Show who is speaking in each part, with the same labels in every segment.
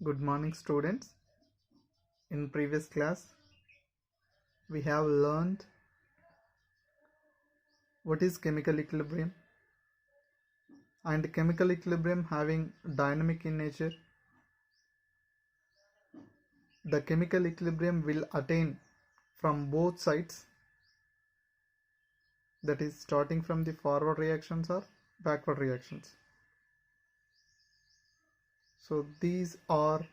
Speaker 1: Good morning, students. In previous class, we have learned what is chemical equilibrium and chemical equilibrium having dynamic in nature. The chemical equilibrium will attain from both sides, that is starting from the forward reactions or backward reactions. So these are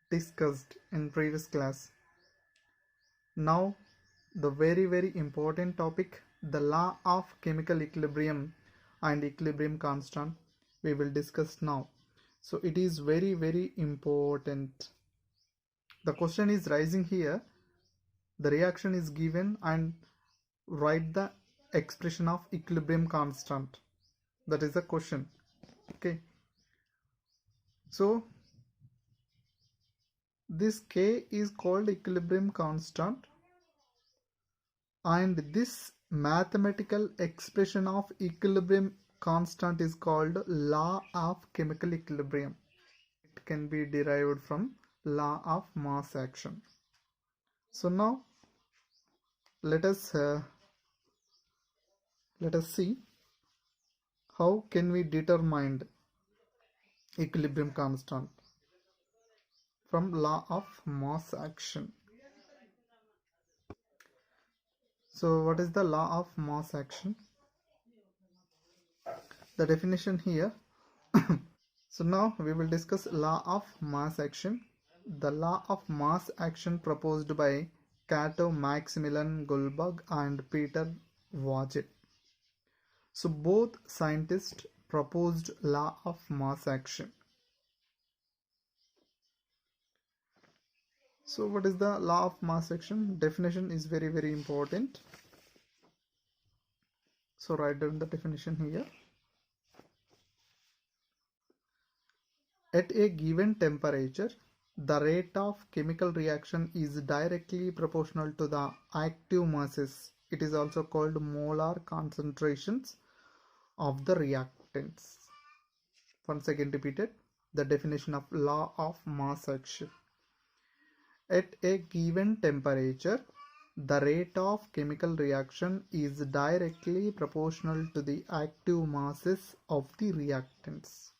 Speaker 1: discussed in previous class. Now the very important topic, the law of chemical equilibrium and equilibrium constant, we will discuss now. So it is very important. The question is rising here, the reaction is given and write the expression of equilibrium constant. That is the question. Okay, so this K is called equilibrium constant, and this mathematical expression of equilibrium constant is called law of chemical equilibrium. It can be derived from law of mass action. So now let us see how can we determine equilibrium constant from law of mass action. So what is the law of mass action? The definition here. So now we will discuss law of mass action. The law of mass action proposed by Cato, Maximilian Goldbach and Peter Waget. So both scientists proposed law of mass action. So what is the law of mass action? Definition is very important. So write down the definition here. At a given temperature, the rate of chemical reaction is directly proportional to the active masses. It is also called molar concentrations of the reactants. Once again repeated, the definition of law of mass action. At a given temperature, the rate of chemical reaction is directly proportional to the active masses of the reactants.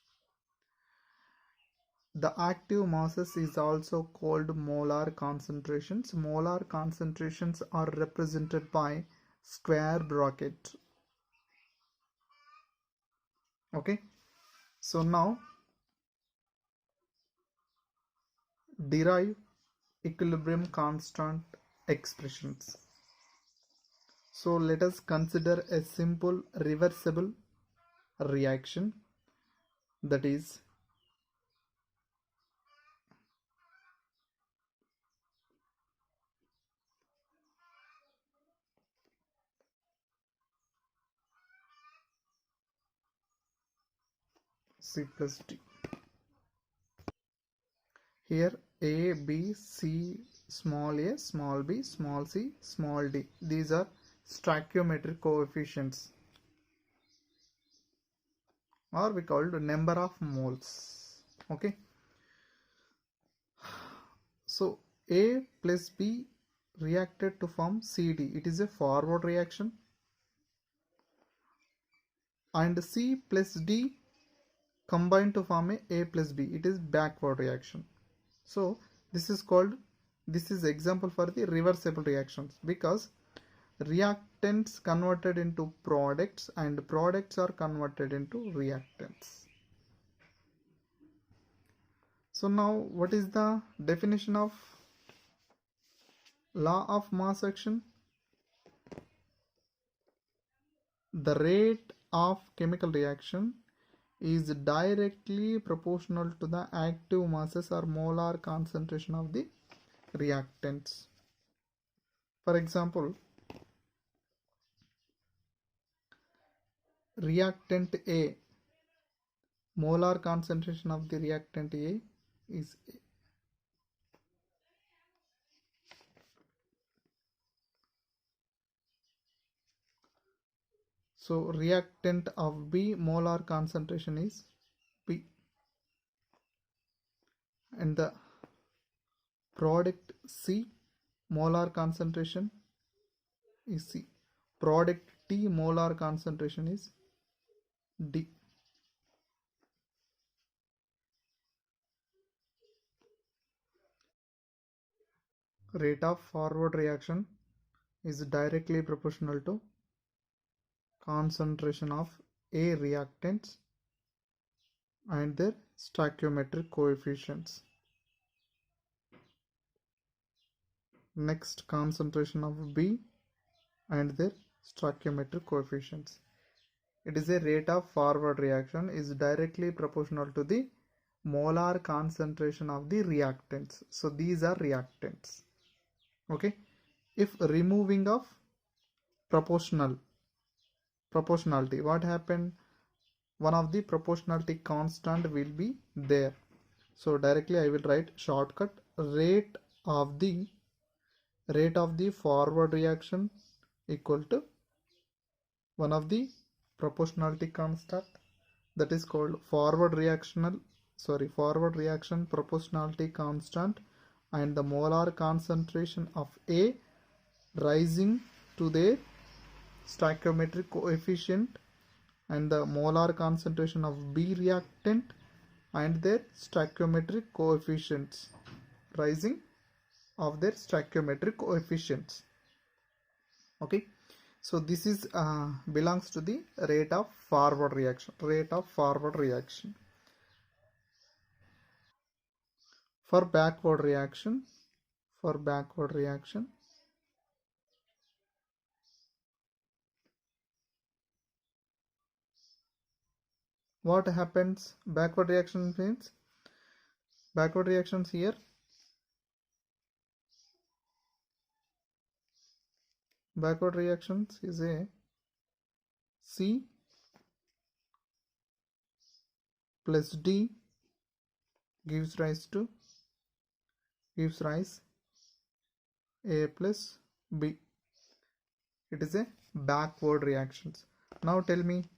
Speaker 1: The active masses is also called molar concentrations. Molar concentrations are represented by square bracket. Okay, so now derive equilibrium constant expressions. So let us consider a simple reversible reaction, that is C plus D. Here A, B, C, small a, small b, small c, small d. These are stoichiometric coefficients, or we called number of moles. Okay. So A plus B reacted to form CD. It is a forward reaction. And C plus D combined to form A plus B. It is backward reaction. So this is example for the reversible reactions, because reactants converted into products and products are converted into reactants. So now what is the definition of law of mass action? The rate of chemical reaction is directly proportional to the active masses or molar concentration of the reactants. For example, reactant A, molar concentration of the reactant A is A. So reactant of B, molar concentration is B. and the product C molar concentration is C. Product T molar concentration is D. Rate of forward reaction is directly proportional to concentration of A reactants and their stoichiometric coefficients. Next, concentration of B and their stoichiometric coefficients. It is a rate of forward reaction is directly proportional to the molar concentration of the reactants. So these are reactants. Okay. If removing of proportionality, what happened? One of the proportionality constant will be there. So directly I will write shortcut rate of the forward reaction equal to one of the proportionality constant, that is called forward reaction proportionality constant, and the molar concentration of A rising to their stoichiometric coefficient, and the molar concentration of B reactant and their stoichiometric coefficients rising of their stoichiometric coefficients. Okay, so this is belongs to the rate of forward reaction. For backward reaction, what happens? Backward reaction means backward reactions here. Backward reactions is a C plus D gives rise A plus B. It is a backward reactions. Now tell me,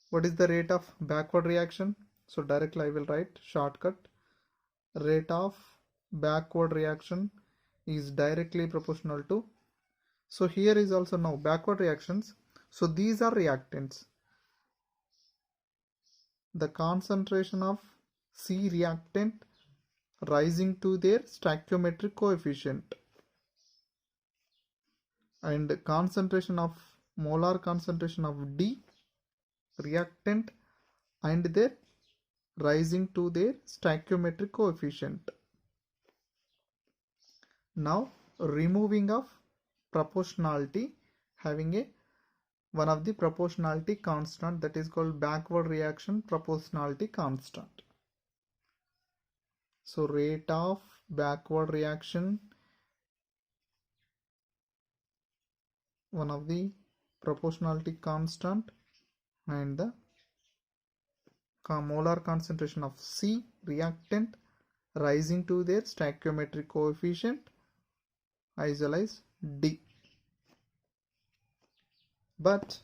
Speaker 1: what is the rate of backward reaction? So directly I will write shortcut rate of backward reaction is directly proportional to, so here is also now backward reactions. So these are reactants. The concentration of C reactant rising to their stoichiometric coefficient, and molar concentration of D reactant and their rising to their stoichiometric coefficient. Now removing of proportionality, having a one of the proportionality constant, that is called backward reaction proportionality constant. So rate of backward reaction, one of the proportionality constant, and the molar concentration of C reactant rising to their stoichiometric coefficient as well as D. But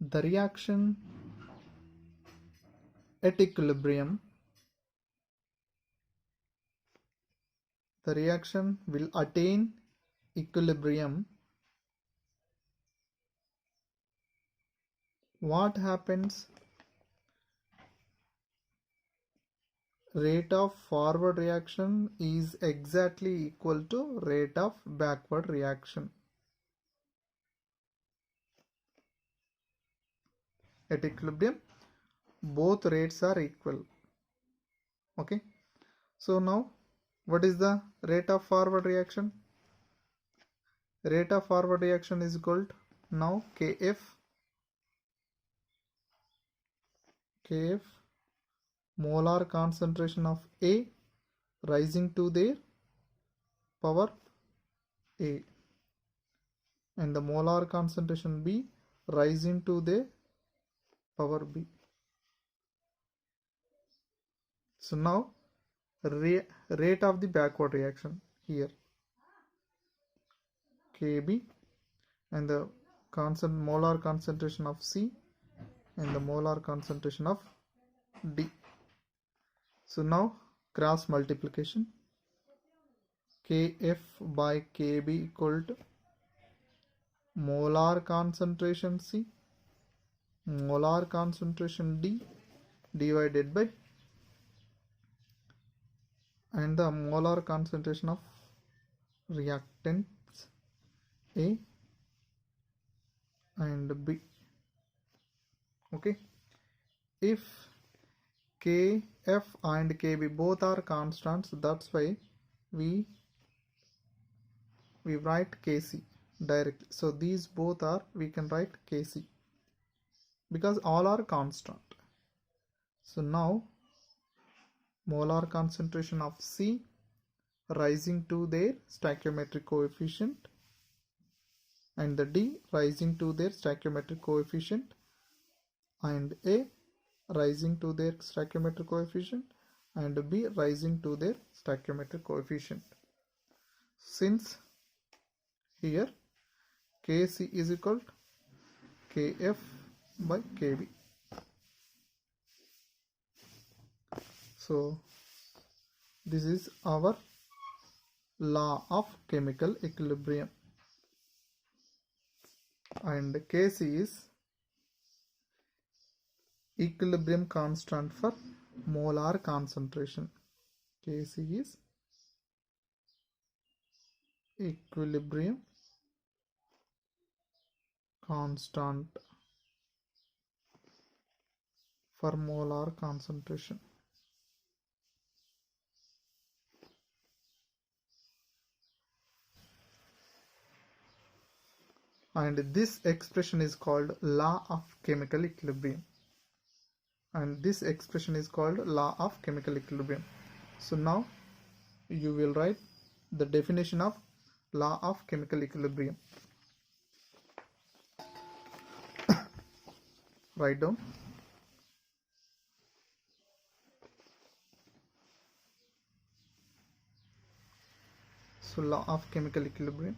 Speaker 1: the reaction at equilibrium, the reaction will attain equilibrium. What happens? Rate of forward reaction is exactly equal to rate of backward reaction. At equilibrium, both rates are equal. Okay, so now what is the rate of forward reaction? Rate of forward reaction is equal to now Kf molar concentration of A rising to their power A, and the molar concentration B rising to their power B. So now rate of the backward reaction here, Kb, and the molar concentration of C and the molar concentration of D. So now cross multiplication, Kf by Kb equal to molar concentration C, molar concentration D divided by, and the molar concentration of reactants A and B. Okay, if Kf and Kb both are constants, that's why we write Kc directly. So these both are, we can write Kc because all are constant. So now molar concentration of C rising to their stoichiometric coefficient, and the D rising to their stoichiometric coefficient, and A rising to their stoichiometric coefficient, and B rising to their stoichiometric coefficient. Since here Kc is equal to Kf by Kb. So this is our law of chemical equilibrium, and Kc is equilibrium constant for molar concentration. Kc is equilibrium constant for molar concentration. And this expression is called law of chemical equilibrium. And this expression is called law of chemical equilibrium. So now you will write the definition of law of chemical equilibrium. Write down. So law of chemical equilibrium,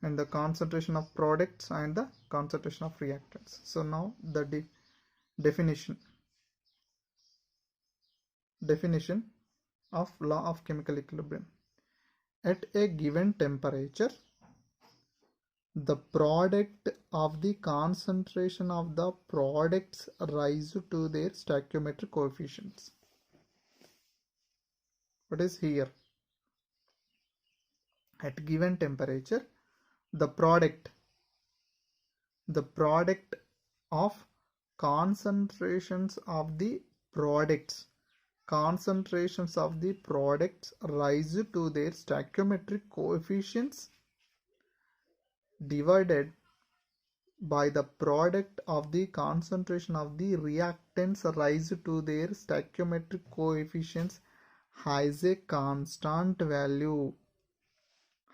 Speaker 1: and the concentration of products and the concentration of reactants. So now the definition of law of chemical equilibrium. At a given temperature, the product of the concentration of the products rise to their stoichiometric coefficients. What is here? At given temperature, the product of concentrations of the products rise to their stoichiometric coefficients divided by the product of the concentration of the reactants rise to their stoichiometric coefficients has a constant value.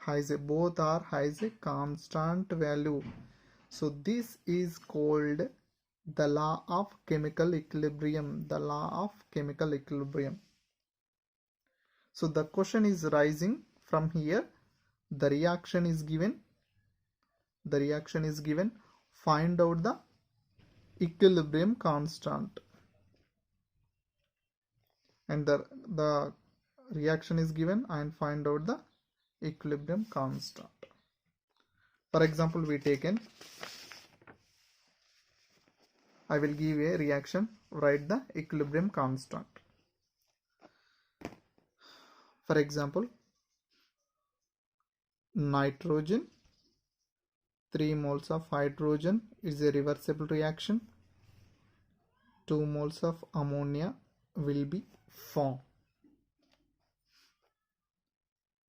Speaker 1: Both has a constant value. So this is called the law of chemical equilibrium. The law of chemical equilibrium. So the question is rising from here. The reaction is given. Find out the equilibrium constant. And the reaction is given, and find out the equilibrium constant. For example, we taken, I will give a reaction, write the equilibrium constant. For example, nitrogen, 3 moles of hydrogen is a reversible reaction. 2 moles of ammonia will be formed.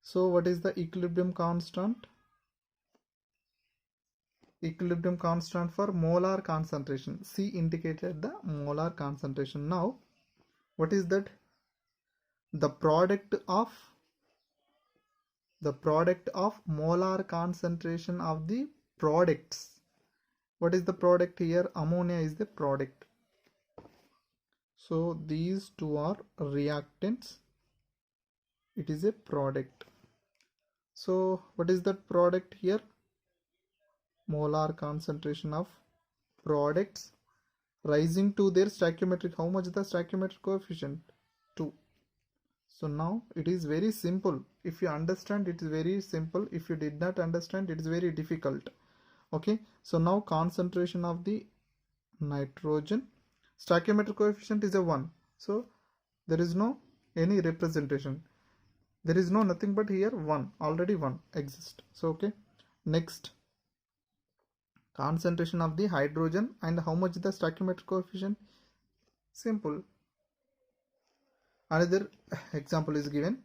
Speaker 1: So what is the equilibrium constant? Equilibrium constant for molar concentration. C indicated the molar concentration. Now what is that? The product of molar concentration of the products. What is the product here? Ammonia is the product. So these two are reactants. It is a product. So what is that product here? Molar concentration of products rising to their stoichiometric. How much the stoichiometric coefficient? 2. So now it is very simple. If you understand, it is very simple. If you did not understand, it is very difficult. Okay, so now concentration of the nitrogen, stoichiometric coefficient is a 1. So there is no any representation. There is no nothing but here 1. Already 1 exists. So okay. Next, concentration of the hydrogen and how much the stoichiometric coefficient. Simple. Another example is given.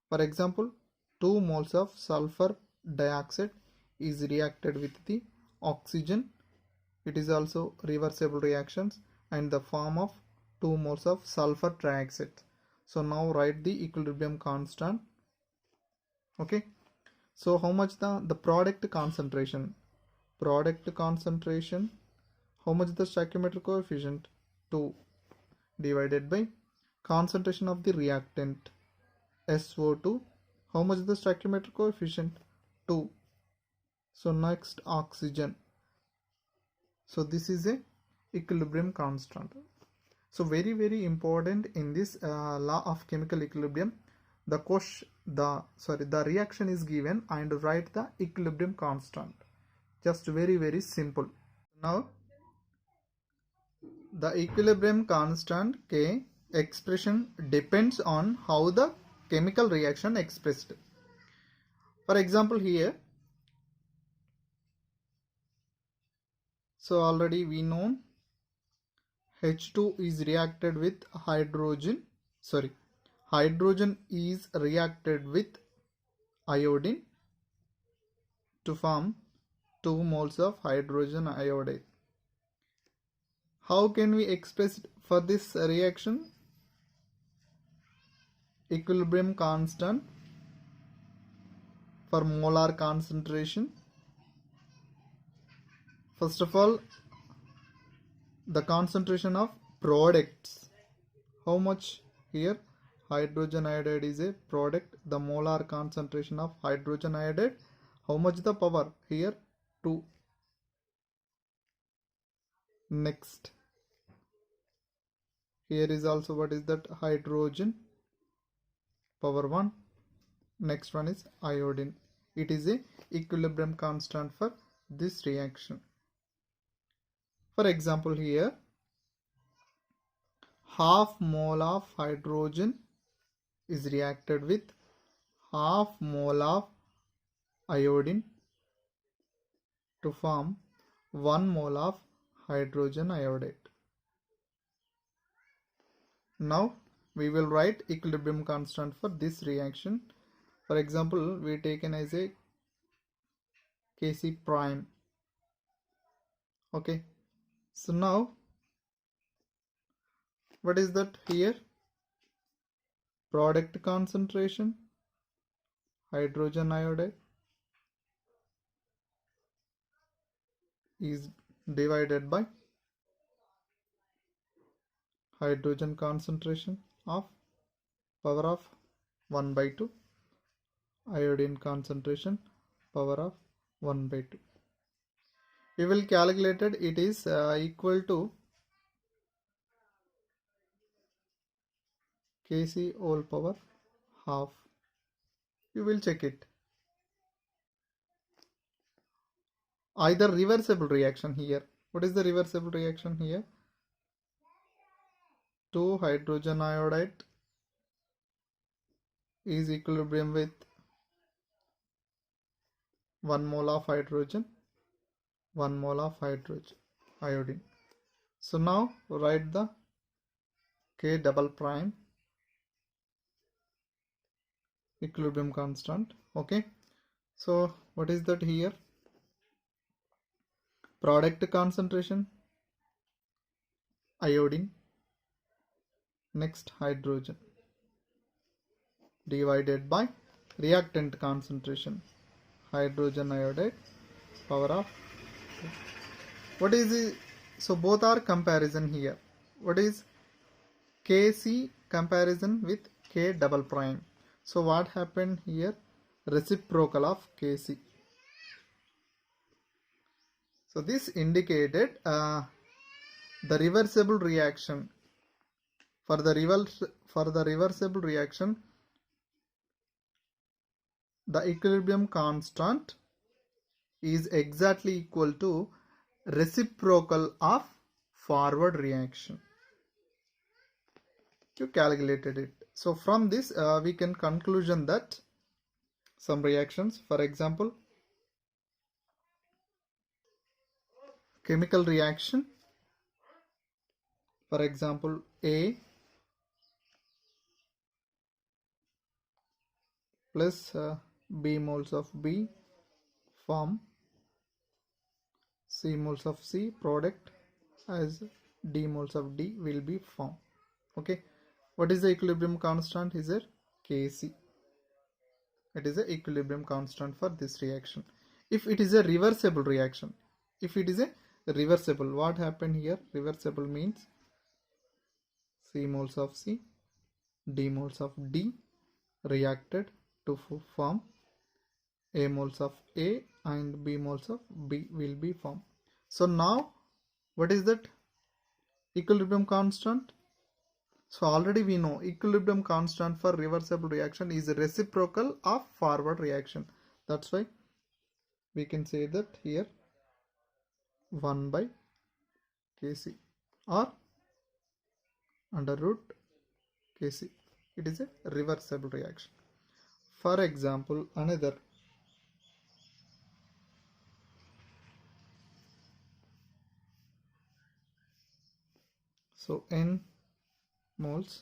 Speaker 1: For example, 2 moles of sulfur dioxide is reacted with the oxygen. It is also reversible reactions and the form of 2 moles of sulfur trioxide. So now write the equilibrium constant. Okay. So how much the product concentration? Product concentration. How much the stoichiometric coefficient? 2 divided by concentration of the reactant SO2. How much the stoichiometric coefficient? 2. So next, oxygen. So this is a equilibrium constant. So very important in this law of chemical equilibrium. The reaction is given and write the equilibrium constant. Just very simple. Now the equilibrium constant K expression depends on how the chemical reaction expressed. For example here, so already we know H2 is reacted with hydrogen. Hydrogen is reacted with iodine to form 2 moles of hydrogen iodide. How can we express it for this reaction? Equilibrium constant for molar concentration. First of all, the concentration of products. How much here? Hydrogen iodide is a product. The molar concentration of hydrogen iodide. How much the power? Here 2. Next, here is also what is that? Hydrogen, power 1. Next one is iodine. It is a equilibrium constant for this reaction. For example here, half mole of hydrogen is reacted with half mole of iodine to form 1 mole of hydrogen iodide. Now we will write equilibrium constant for this reaction. For example, we taken as a Kc prime. Okay, so now what is that here? Product concentration, hydrogen iodide is divided by hydrogen concentration of power of 1 by 2, iodine concentration power of 1 by 2. We will calculate it. It is equal to Kc whole power half. You will check it. Either reversible reaction here. What is the reversible reaction here? 2 hydrogen iodide is equilibrium with 1 mole of hydrogen, 1 mole of hydrogen iodine. So now write the K double prime equilibrium constant. Okay, so what is that here? Product concentration, iodine, next hydrogen, divided by reactant concentration, hydrogen iodide, power of. What is it? So both are comparison here. What is Kc comparison with K double prime? So what happened here? Reciprocal of Kc. So this indicated the reversible reaction. For the reversible reaction, the equilibrium constant is exactly equal to reciprocal of forward reaction. You calculated it. So from this we can conclusion that some reactions, for example, chemical reaction, for example A plus B moles of B form C moles of C product as D moles of D will be formed. Okay, what is the equilibrium constant? Is it Kc? It is the equilibrium constant for this reaction. If it is a reversible reaction, if it is a reversible, what happened here? Reversible means C moles of C, D moles of D reacted to form A moles of A and B moles of B will be formed. So now what is that equilibrium constant? So already we know equilibrium constant for reversible reaction is reciprocal of forward reaction. That's why we can say that here 1 by Kc or under root Kc. It is a reversible reaction. For example, another, so N moles,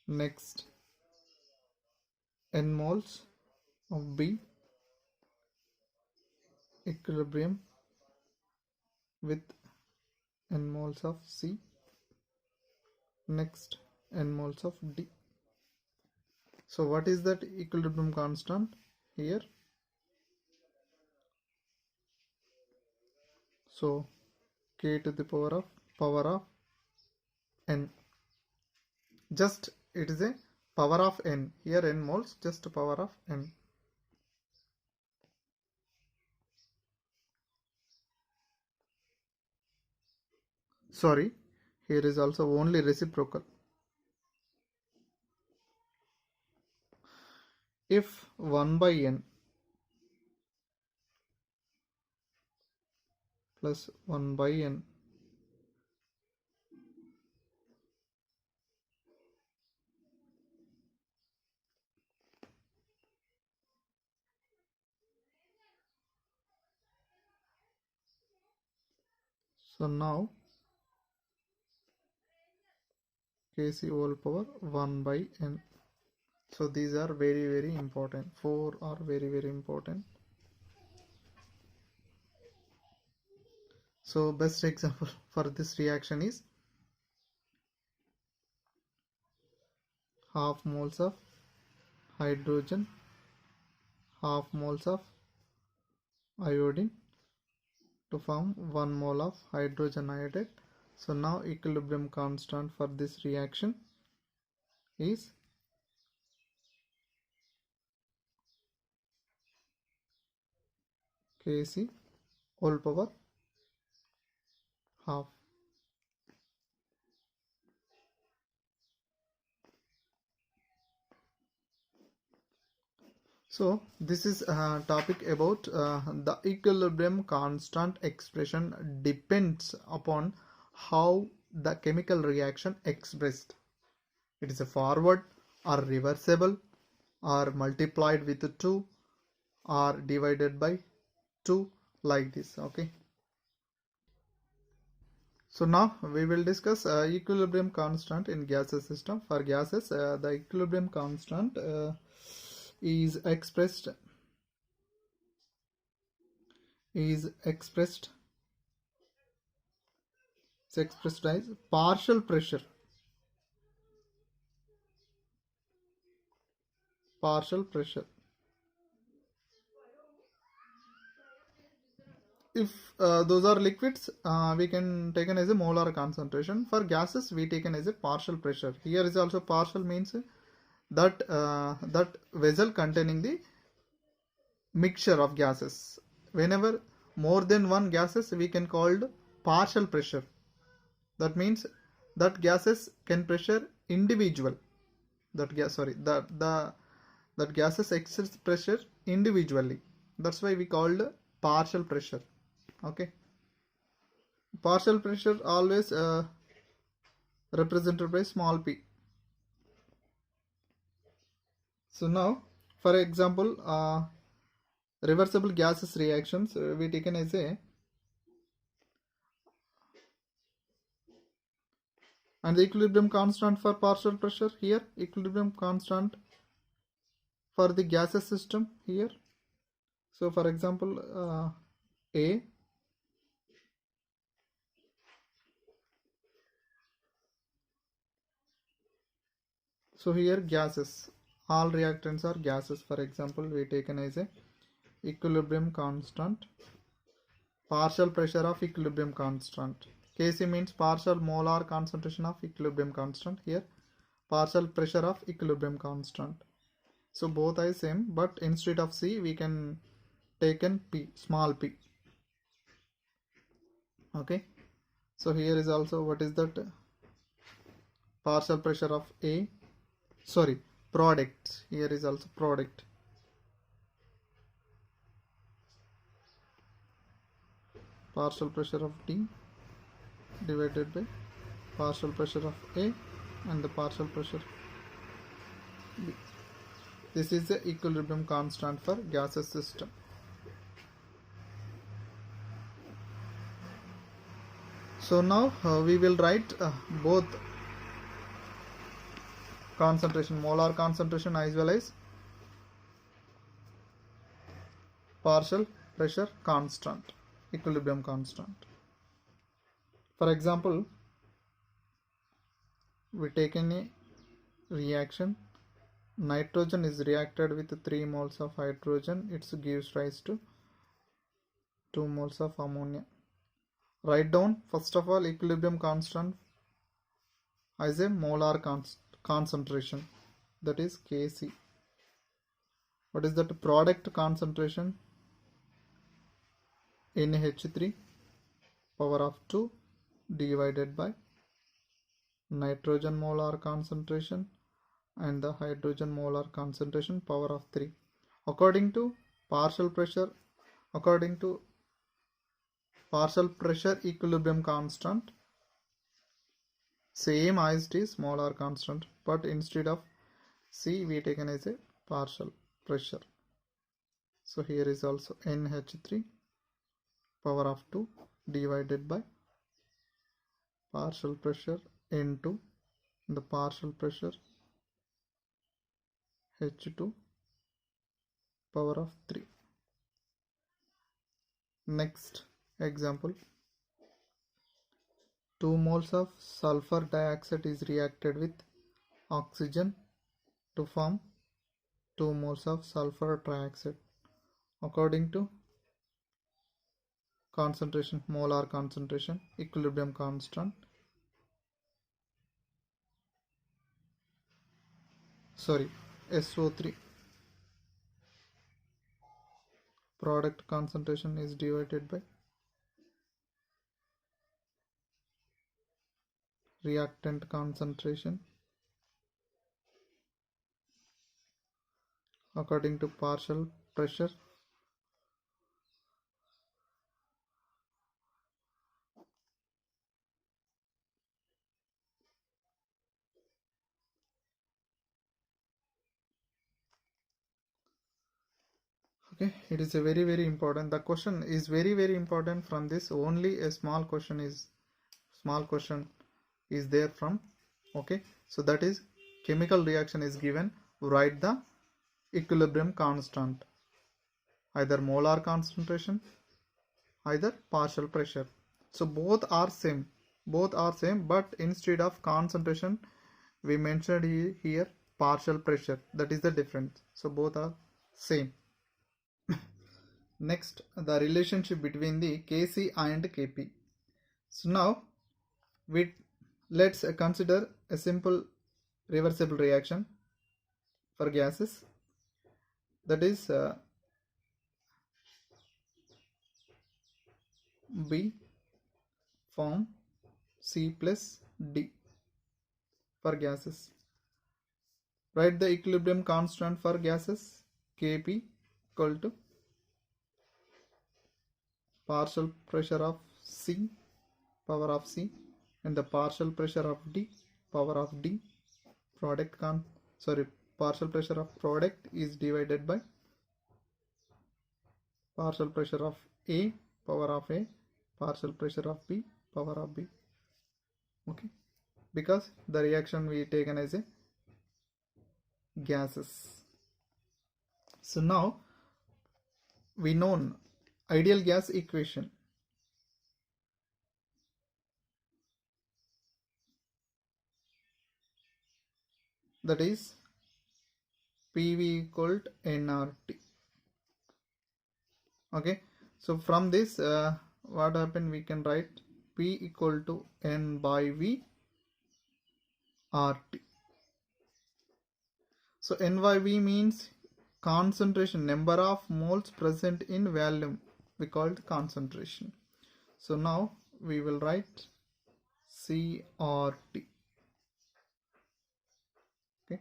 Speaker 1: next N moles of B, equilibrium with N moles of C, next N moles of D. So what is that equilibrium constant here? So K to the power of N, just it is a power of N, here N moles, just power of N. Sorry, here is also only reciprocal. If 1 by N plus 1 by N so now Kc whole power 1 by N. So these are very important. 4 are very important. So best example for this reaction is half moles of hydrogen, half moles of iodine to form 1 mole of hydrogen iodide. So now equilibrium constant for this reaction is Kc whole power half. So this is a topic about the equilibrium constant expression depends upon how the chemical reaction expressed. It is a forward or reversible or multiplied with 2 or divided by 2, like this. Okay. So now we will discuss equilibrium constant in gaseous system. For gases, the equilibrium constant is expressed as partial pressure. If those are liquids, we can taken as a molar concentration. For gases, we taken as a partial pressure. Here is also partial means that that vessel containing the mixture of gases. Whenever more than one gases, we can called partial pressure. That means that gases can pressure individual, that gas sorry that gases exerts pressure individually. That's why we called partial pressure. Okay, partial pressure always represented by small p. So now, for example, reversible gases reactions we taken as a, and the equilibrium constant for partial pressure here, equilibrium constant for the gases system here. So for example, A, so here gases, all reactants are gases. For example, we taken as a equilibrium constant, partial pressure of equilibrium constant. Kc means partial molar concentration of equilibrium constant. Here partial pressure of equilibrium constant. So both are same, but instead of C we can take in P, small p. Okay, so here is also, what is that, partial pressure of A, sorry, product. Here is also product. Partial pressure of D divided by partial pressure of A and the partial pressure B. This is the equilibrium constant for gases system. So now we will write both concentration, molar concentration as well as partial pressure constant, equilibrium constant. For example, we take a reaction, nitrogen is reacted with 3 moles of hydrogen, it gives rise to 2 moles of ammonia. Write down first of all equilibrium constant as a molar concentration, that is Kc. What is that? Product concentration, NH3 power of 2 divided by nitrogen molar concentration and the hydrogen molar concentration power of 3. According to partial pressure equilibrium constant, same as it is molar constant, but instead of C we taken as a partial pressure. So here is also NH3 power of 2 divided by partial pressure N2, the partial pressure H2 power of 3. Next example, 2 moles of sulfur dioxide is reacted with oxygen to form 2 moles of sulfur trioxide. According to concentration, molar concentration, equilibrium constant, SO3, product concentration is divided by reactant concentration according to partial pressure Okay, it is a very important. The question is very important from this. Only a small question is there from. Okay, so that is chemical reaction is given. Write the equilibrium constant, either molar concentration, either partial pressure. So both are same, but instead of concentration we mentioned here partial pressure. That is the difference. So both are same. Next, the relationship between the Kc and Kp. So now let's consider a simple reversible reaction for gases, that is B form C plus D. for gases. Write the equilibrium constant for gases. Kp equal to partial pressure of C power of C and the partial pressure of D power of D. Partial pressure of product is divided by partial pressure of A power of A, partial pressure of B power of B. Okay, because the reaction we taken as a gases. So now we know ideal gas equation. That is PV equal to nRT. Okay, so from this what happened, we can write P equal to N by V RT. So N by V means concentration, number of moles present in volume, we call it concentration. So now we will write CRT. Okay,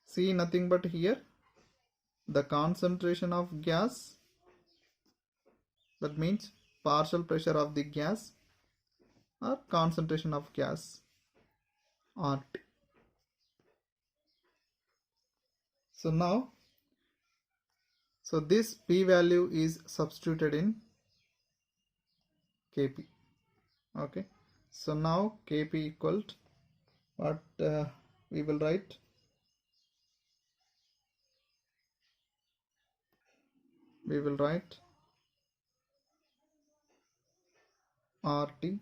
Speaker 1: C nothing but here the concentration of gas, that means partial pressure of the gas or concentration of gas, RT. So now, so this P value is substituted in Kp. Okay, so now Kp equal to what we will write, RT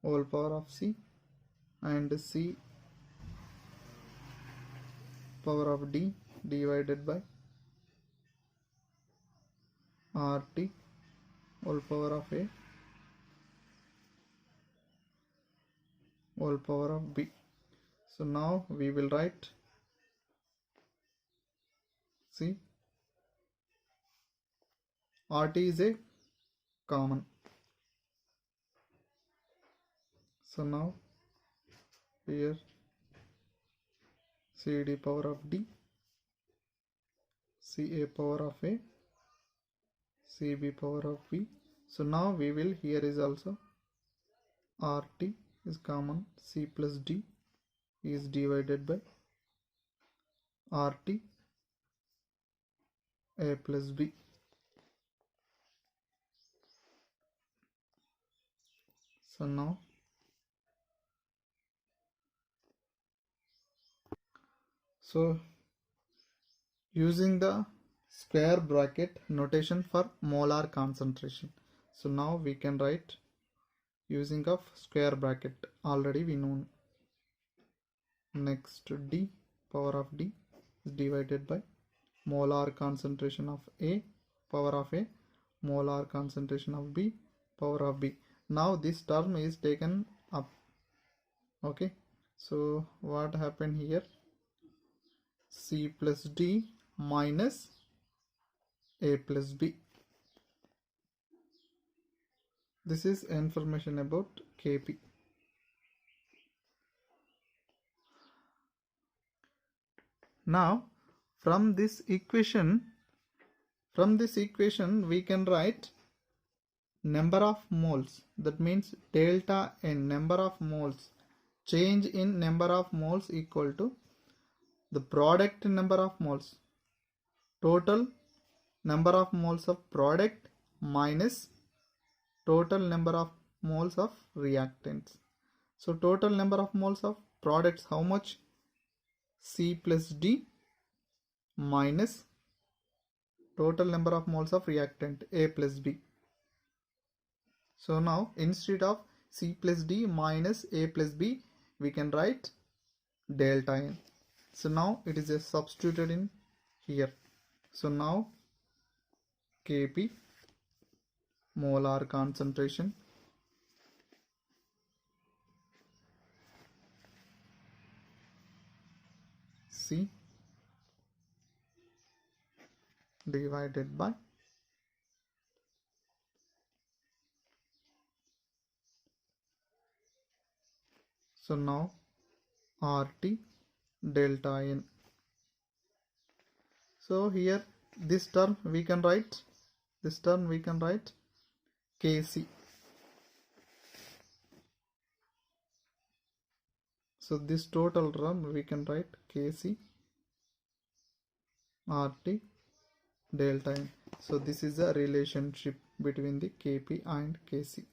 Speaker 1: whole power of C and C power of D divided by RT whole power of A whole power of B. So now we will write, see, RT is a common. So now here CD power of D, CA power of A, CB power of B. So now we will, here is also RT is common, C plus D is divided by RT A plus B. So now using the square bracket notation for molar concentration. So now we can write using of square bracket, already we know. Next, D power of D is divided by molar concentration of A power of A, molar concentration of B power of B. Now this term is taken up. Okay, so what happened here, C plus D minus A plus B. This is information about Kp. Now from this equation we can write number of moles, that means delta N, number of moles, change in number of moles equal to the product number of moles, total number of moles of product minus total number of moles of reactants. So total number of moles of products, how much, C plus D minus total number of moles of reactant A plus B. So now instead of C plus D minus A plus B, we can write delta N. So now it is just substituted in here. So now Kp molar concentration C divided by so now RT delta N. So here this term we can write Kc. So this total term we can write Kc RT delta N. So this is the relationship between the Kp and Kc.